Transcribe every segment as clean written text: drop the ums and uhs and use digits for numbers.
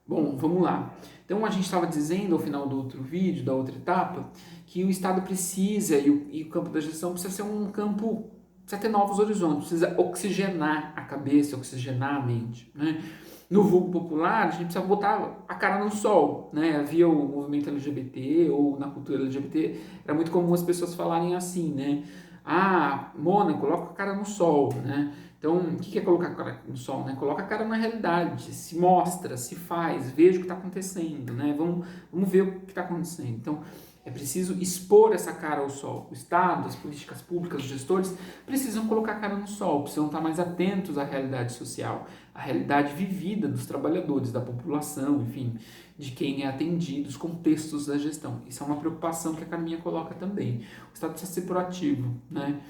Bom, vamos lá. Então, a gente estava dizendo ao final do outro vídeo, da outra etapa, que o Estado precisa, e o campo da gestão precisa ser um campo, precisa ter novos horizontes, precisa oxigenar a cabeça, oxigenar a mente, né? No vulgo popular, a gente precisa botar a cara no sol, né? Havia o movimento LGBT, ou na cultura LGBT, era muito comum as pessoas falarem assim, né? Ah, Mona, coloca a cara no sol, né? Então, o que é colocar a cara no sol, né? Coloca a cara na realidade, se mostra, se faz, veja o que está acontecendo, né? Vamos ver o que está acontecendo. Então, é preciso expor essa cara ao sol. O Estado, as políticas públicas, os gestores precisam colocar a cara no sol, precisam estar mais atentos à realidade social, à realidade vivida dos trabalhadores, da população, enfim, de quem é atendido, os contextos da gestão. Isso é uma preocupação que a Carminha coloca também. O Estado precisa ser proativo, né?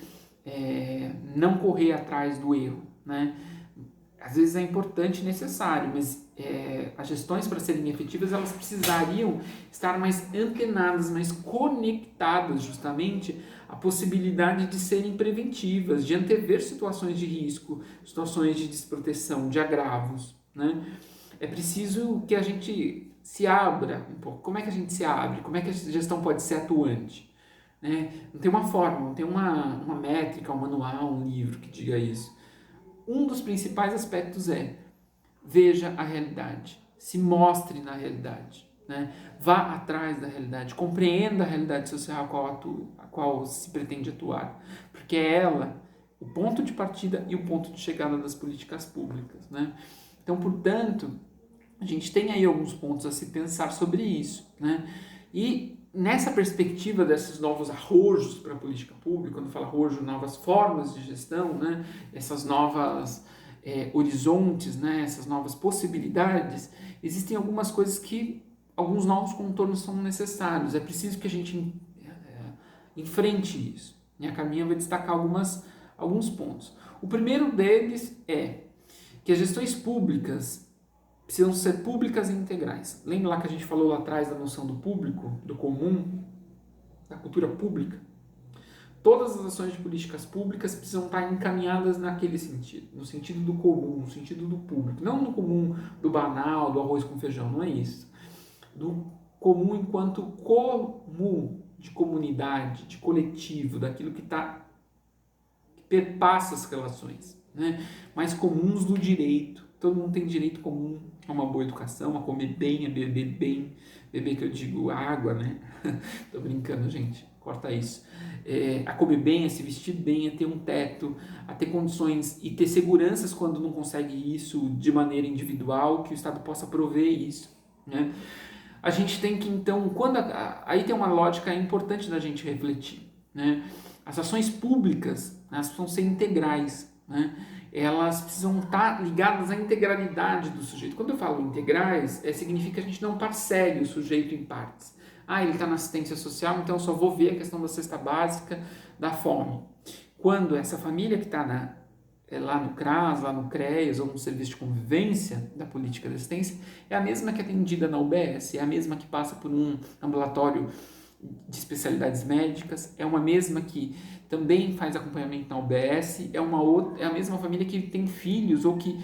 Não correr atrás do erro, né? Às vezes é importante e necessário, mas as gestões, para serem efetivas, elas precisariam estar mais antenadas, mais conectadas justamente à possibilidade de serem preventivas, de antever situações de risco, situações de desproteção, de agravos, né? É preciso que a gente se abra um pouco. Como é que a gente se abre? Como é que a gestão pode ser atuante? Né? Não tem uma forma, não tem uma métrica, um manual, um livro que diga isso. Um dos principais aspectos é: veja a realidade, se mostre na realidade, né? Vá atrás da realidade, compreenda a realidade social a qual se pretende atuar, porque é ela o ponto de partida e o ponto de chegada das políticas públicas, né? Então, portanto, a gente tem aí alguns pontos a se pensar sobre isso, né? E nessa perspectiva desses novos arrojos para a política pública, quando fala arrojo, novas formas de gestão, né? Essas novas horizontes, né? Essas novas possibilidades, existem algumas coisas que, alguns novos contornos são necessários. É preciso que a gente enfrente isso. E a Carminha vai destacar alguns pontos. O primeiro deles é que as gestões públicas precisam ser públicas e integrais. Lembra lá que a gente falou lá atrás da noção do público, do comum, da cultura pública? Todas as ações de políticas públicas precisam estar encaminhadas naquele sentido, no sentido do comum, no sentido do público. Não no comum do banal, do arroz com feijão, não é isso. Do comum enquanto comum, de comunidade, de coletivo, daquilo que perpassa as relações, né? Mais comuns do direito. Todo mundo tem direito comum a uma boa educação, a comer bem, a beber que eu digo água, né? Tô brincando, gente, corta isso. A comer bem, a se vestir bem, a ter um teto, a ter condições e ter seguranças quando não consegue isso de maneira individual, que o Estado possa prover isso, né? A gente tem que, então, aí tem uma lógica importante da gente refletir, né? As ações públicas, elas precisam ser integrais, né? Elas precisam estar ligadas à integralidade do sujeito. Quando eu falo integrais, significa que a gente não parcele o sujeito em partes. Ah, ele está na assistência social, então eu só vou ver a questão da cesta básica, da fome. Quando essa família que está lá no CRAS, lá no CREAS ou no serviço de convivência da política de assistência, é a mesma que é atendida na UBS, é a mesma que passa por um ambulatório de especialidades médicas, é uma mesma que também faz acompanhamento na UBS, é a mesma família que tem filhos ou que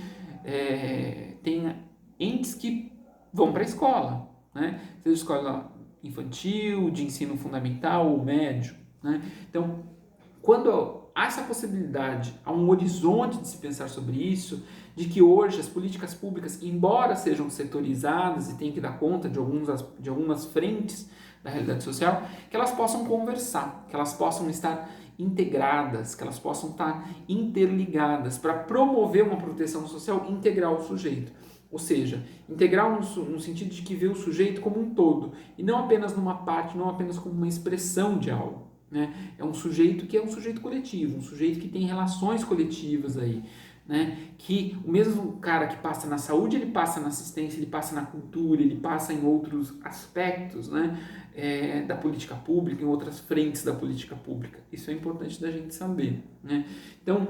tem entes que vão para a escola, né? Seja escola infantil, de ensino fundamental ou médio, né? Então, quando há essa possibilidade, há um horizonte de se pensar sobre isso, de que hoje as políticas públicas, embora sejam setorizadas e tenham que dar conta de algumas frentes da realidade social, que elas possam conversar, que elas possam estar integradas, que elas possam estar interligadas para promover uma proteção social integral ao sujeito. Ou seja, integral no sentido de que vê o sujeito como um todo, e não apenas numa parte, não apenas como uma expressão de algo. Né? É um sujeito que é um sujeito coletivo, um sujeito que tem relações coletivas aí. Né? Que o mesmo cara que passa na saúde, ele passa na assistência, ele passa na cultura, ele passa em outros aspectos, né? Da política pública, em outras frentes da política pública. Isso é importante da gente saber. Né? Então,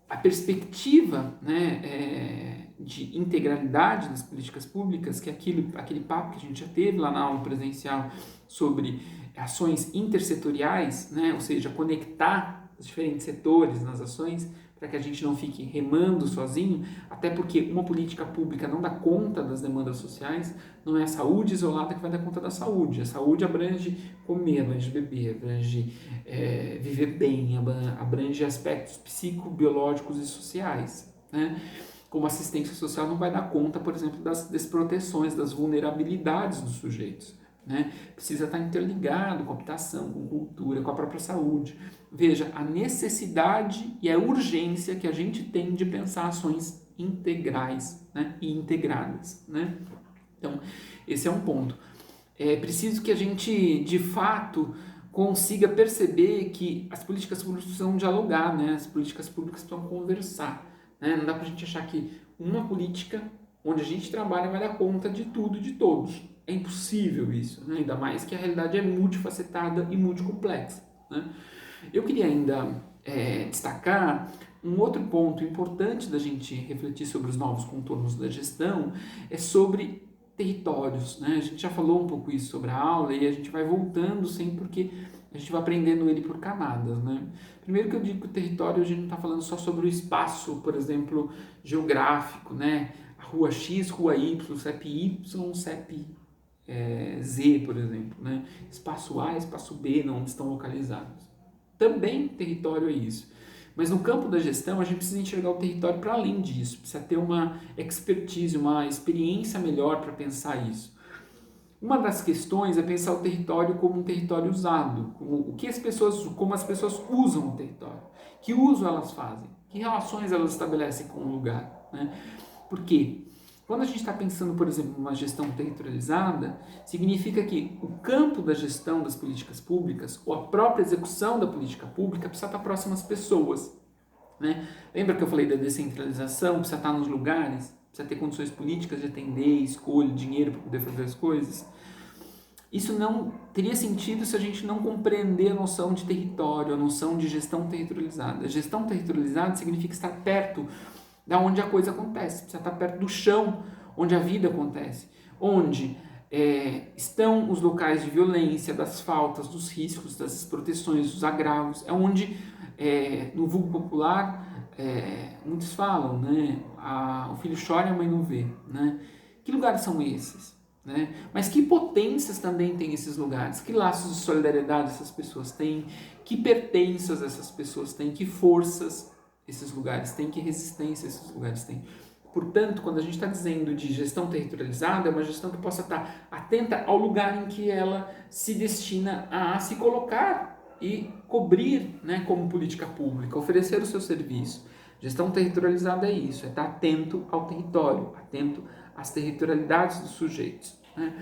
a perspectiva, né, de integralidade das políticas públicas, que é aquele papo que a gente já teve lá na aula presencial sobre ações intersetoriais, né, ou seja, conectar os diferentes setores nas ações, para que a gente não fique remando sozinho, até porque uma política pública não dá conta das demandas sociais, não é a saúde isolada que vai dar conta da saúde. A saúde abrange comer, abrange beber, abrange viver bem, abrange aspectos psicobiológicos e sociais, né? Como assistência social não vai dar conta, por exemplo, das desproteções, das vulnerabilidades dos sujeitos, né? Precisa estar interligado com a habitação, com cultura, com a própria saúde. Veja, a necessidade e a urgência que a gente tem de pensar ações integrais, né? E integradas, né? Então, esse é um ponto. É preciso que a gente, de fato, consiga perceber que as políticas públicas precisam dialogar, né? As políticas públicas precisam conversar, né? Não dá para a gente achar que uma política onde a gente trabalha vai dar conta de tudo e de todos. É impossível isso, né? Ainda mais que a realidade é multifacetada e multicomplexa, né? Eu queria ainda destacar um outro ponto importante da gente refletir sobre os novos contornos da gestão, é sobre territórios, né? A gente já falou um pouco isso sobre a aula e a gente vai voltando sempre porque a gente vai aprendendo ele por camadas, né? Primeiro que eu digo que o território a gente não está falando só sobre o espaço, por exemplo, geográfico, né? A rua X, rua Y, CEP Y, CEP Z, por exemplo, né? Espaço A, espaço B, onde estão localizados. Também território é isso. Mas no campo da gestão, a gente precisa enxergar o território para além disso, precisa ter uma expertise, uma experiência melhor para pensar isso. Uma das questões é pensar o território como um território usado, como as pessoas usam o território, que uso elas fazem, que relações elas estabelecem com o lugar, né? Por quê? Quando a gente está pensando, por exemplo, em uma gestão territorializada, significa que o campo da gestão das políticas públicas, ou a própria execução da política pública, precisa estar próximo às pessoas, né? Lembra que eu falei da descentralização? Precisa estar nos lugares, precisa ter condições políticas de atender, escolha, dinheiro para poder fazer as coisas. Isso não teria sentido se a gente não compreender a noção de território, a noção de gestão territorializada. A gestão territorializada significa estar perto da onde a coisa acontece, precisa estar perto do chão onde a vida acontece, onde estão os locais de violência, das faltas, dos riscos, das proteções, dos agravos, é onde, no vulgo popular, muitos falam, né, o filho chora e a mãe não vê, né? Que lugares são esses? Né? Mas que potências também tem esses lugares, que laços de solidariedade essas pessoas têm, que pertenças essas pessoas têm, que forças esses lugares têm, que resistência esses lugares têm. Portanto, quando a gente está dizendo de gestão territorializada, é uma gestão que possa estar atenta ao lugar em que ela se destina a se colocar e cobrir, né, como política pública, oferecer o seu serviço. Gestão territorializada é isso, é estar atento ao território, atento às territorialidades dos sujeitos, né?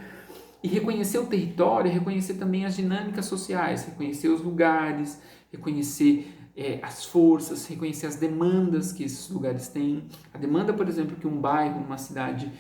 E reconhecer o território, reconhecer também as dinâmicas sociais, reconhecer os lugares, reconhecer as forças, reconhecer as demandas que esses lugares têm. A demanda, por exemplo, que um bairro, uma cidade,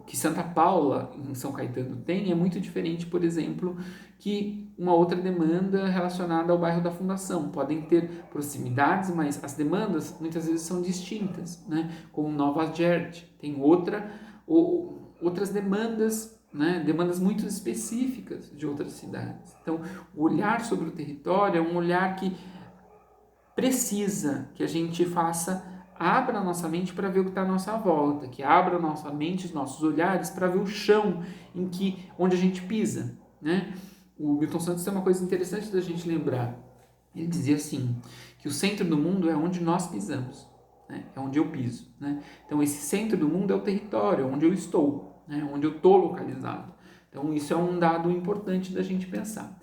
que Santa Paula, em São Caetano, tem, é muito diferente, por exemplo, que uma outra demanda relacionada ao bairro da Fundação. Podem ter proximidades, mas as demandas muitas vezes são distintas, né? Como Nova Jersey tem outras demandas, né? Demandas muito específicas de outras cidades. Então, o olhar sobre o território é um olhar que precisa que a gente abra a nossa mente para ver o que está à nossa volta, que abra a nossa mente, os nossos olhares para ver o chão onde a gente pisa, né? O Milton Santos tem uma coisa interessante da gente lembrar. Ele dizia assim, que o centro do mundo é onde nós pisamos, né? É onde eu piso, né? Então, esse centro do mundo é o território, onde eu estou, né? Onde eu estou localizado. Então, isso é um dado importante da gente pensar.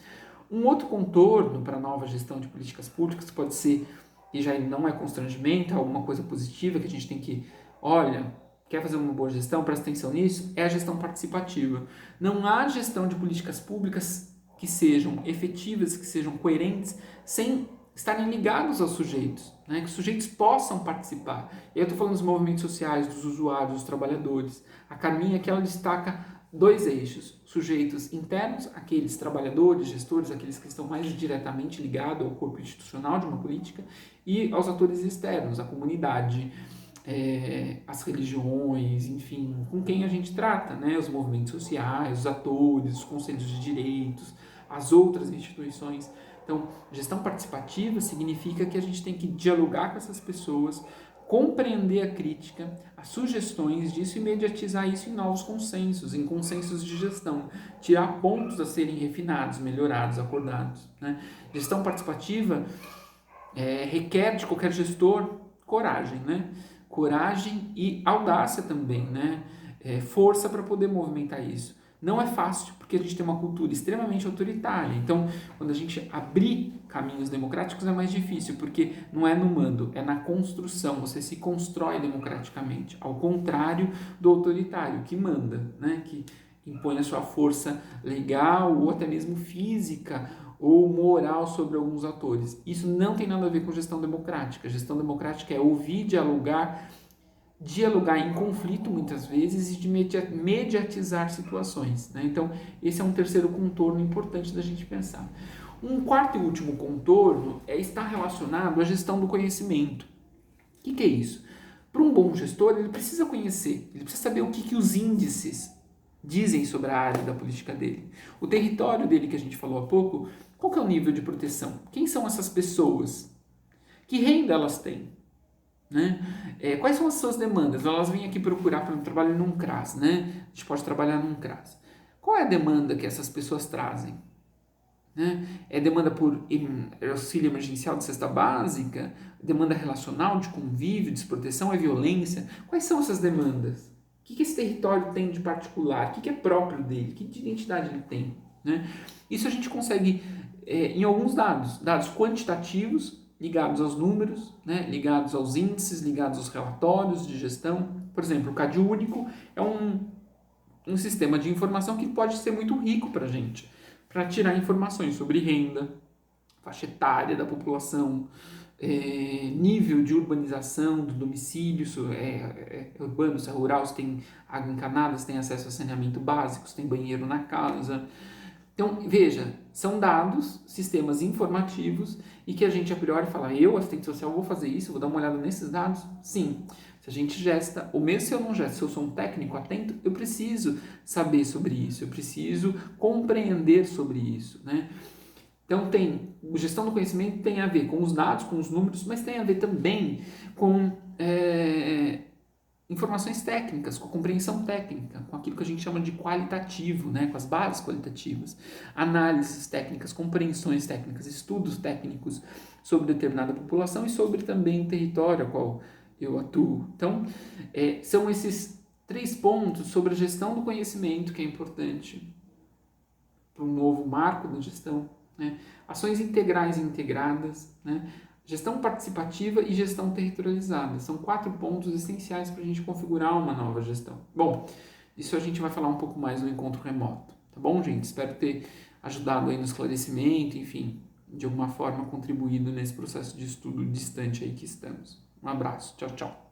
Um outro contorno para a nova gestão de políticas públicas pode ser, e já não é constrangimento, é alguma coisa positiva que a gente tem que, olha, quer fazer uma boa gestão, presta atenção nisso, é a gestão participativa. Não há gestão de políticas públicas que sejam efetivas, que sejam coerentes, sem estarem ligados aos sujeitos, né? Que os sujeitos possam participar. E eu estou falando dos movimentos sociais, dos usuários, dos trabalhadores. A Carminha aqui ela destaca 2 eixos, sujeitos internos, aqueles trabalhadores, gestores, aqueles que estão mais diretamente ligados ao corpo institucional de uma política, e aos atores externos, a comunidade, as religiões, enfim, com quem a gente trata, né? Os movimentos sociais, os atores, os conselhos de direitos, as outras instituições. Então, gestão participativa significa que a gente tem que dialogar com essas pessoas, compreender a crítica, as sugestões disso e mediatizar isso em novos consensos, em consensos de gestão, tirar pontos a serem refinados, melhorados, acordados, né? Gestão participativa requer de qualquer gestor coragem, né? Coragem e audácia também, né? Força para poder movimentar isso. Não é fácil, porque a gente tem uma cultura extremamente autoritária. Então, quando a gente abrir caminhos democráticos é mais difícil, porque não é no mando, é na construção. Você se constrói democraticamente, ao contrário do autoritário, que manda, né? Que impõe a sua força legal ou até mesmo física ou moral sobre alguns atores. Isso não tem nada a ver com gestão democrática. Gestão democrática é ouvir, dialogar em conflito muitas vezes e de mediatizar situações, né? Então, esse é um terceiro contorno importante da gente pensar. Um quarto e último contorno está relacionado à gestão do conhecimento. O que é isso? Para um bom gestor, ele precisa conhecer, ele precisa saber o que os índices dizem sobre a área da política dele. O território dele, que a gente falou há pouco, qual que é o nível de proteção? Quem são essas pessoas? Que renda elas têm? Né? Quais são as suas demandas? Elas vêm aqui procurar para um trabalho num CRAS, né? A gente pode trabalhar num CRAS. Qual é a demanda que essas pessoas trazem? Né? É demanda por auxílio emergencial de cesta básica? Demanda relacional, de convívio, desproteção, é violência? Quais são essas demandas? O que esse território tem de particular? O que é próprio dele? Que identidade ele tem? Né? Isso a gente consegue em alguns dados quantitativos, ligados aos números, né, ligados aos índices, ligados aos relatórios de gestão. Por exemplo, o CadÚnico é um sistema de informação que pode ser muito rico para a gente, para tirar informações sobre renda, faixa etária da população, nível de urbanização do domicílio, se é urbano, se é rural, se tem água encanada, se tem acesso a saneamento básico, se tem banheiro na casa. Então, veja, são dados, sistemas informativos e que a gente a priori fala, eu, assistente social, vou fazer isso, vou dar uma olhada nesses dados? Sim. Se a gente gesta, ou mesmo se eu não gesto, se eu sou um técnico atento, eu preciso saber sobre isso, eu preciso compreender sobre isso, né? Então, gestão do conhecimento tem a ver com os dados, com os números, mas tem a ver também com informações técnicas, com a compreensão técnica, com aquilo que a gente chama de qualitativo, né? Com as bases qualitativas, análises técnicas, compreensões técnicas, estudos técnicos sobre determinada população e sobre também o território ao qual eu atuo. Então, são esses 3 pontos sobre a gestão do conhecimento que é importante para um novo marco da gestão, né? Ações integrais e integradas, né? Gestão participativa e gestão territorializada. São 4 pontos essenciais para a gente configurar uma nova gestão. Bom, isso a gente vai falar um pouco mais no encontro remoto. Tá bom, gente? Espero ter ajudado aí no esclarecimento, enfim, de alguma forma contribuído nesse processo de estudo distante aí que estamos. Um abraço. Tchau, tchau.